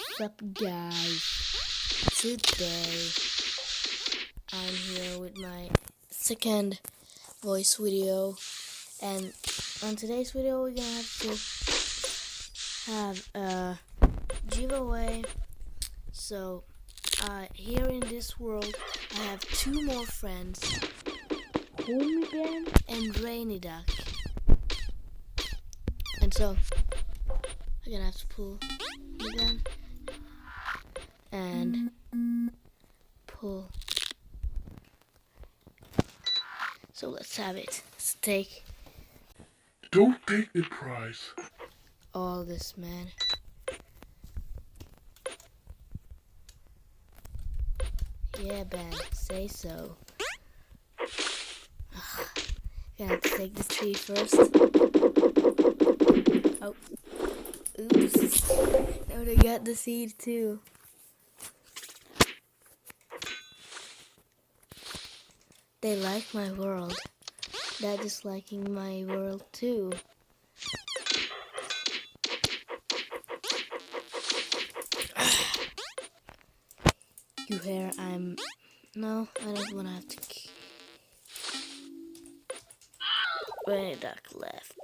What's up, guys? Today I'm here with my second voice video, and on today's video we're gonna have a giveaway. So here in this world I have two more friends, Homie Ben and Rainy Duck, and so I'm gonna have to pull the gun and pull. So let's have it. Let's take Don't take the prize. all this, man. Yeah, Ben, say so. Gonna have to take the tree first. Oh, oops. Now they got the seed too. They like my world. They're just liking my world too. You hear No, I don't wanna have to Rainy Duck left.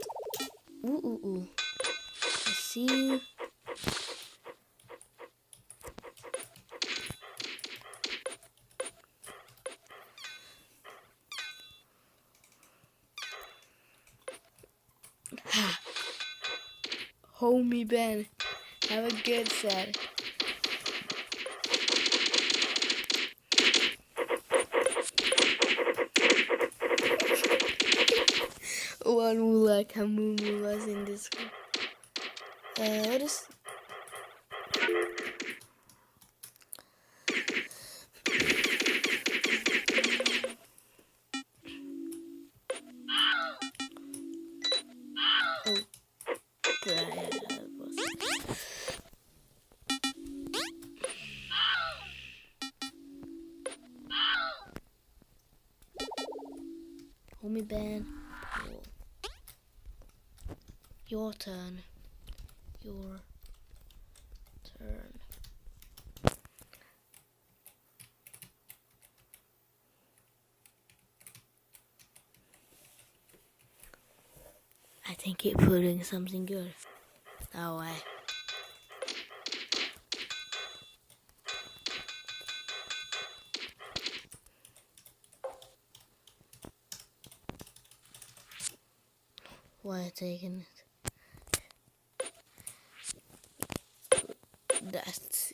Ooh. I see you. Homie Ben, have a good set. One mula kamulas in this one. What is... Oh, that was... Homie Ben, pull. Your turn. Your turn. I think you're putting something good. No way. Why are you taking it? That's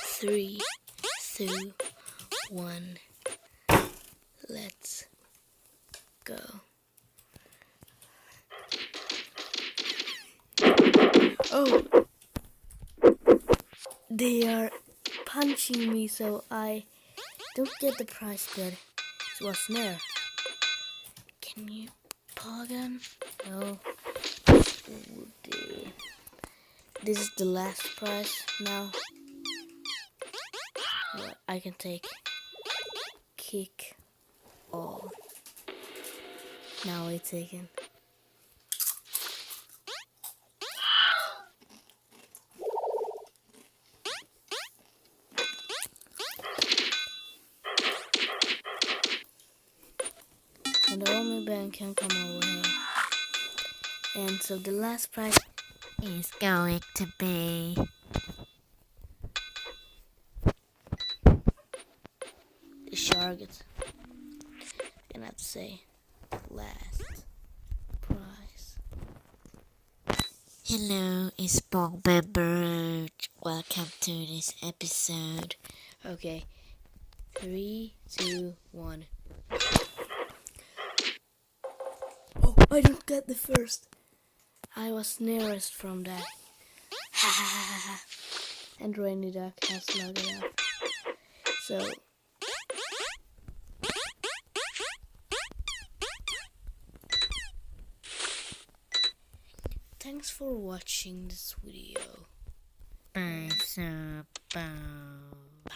3, 2, 1. Let's go. Oh, they are punching me, so I don't get the prize good. So what's there? Can you pull again? No. Oh, dear. This is the last prize now. Well, I can take kick all. Now it's taken. And the Homie Ben can come away. And so the last prize is going to be the shark. I'm gonna have to say last prize. Hello, it's Bobby Bird. Welcome to this episode. Okay, 3, 2, 1. Oh, I don't get the first. I was nearest from that. And Rainy Duck has logged out. So thanks for watching this video. Bye, so, bye.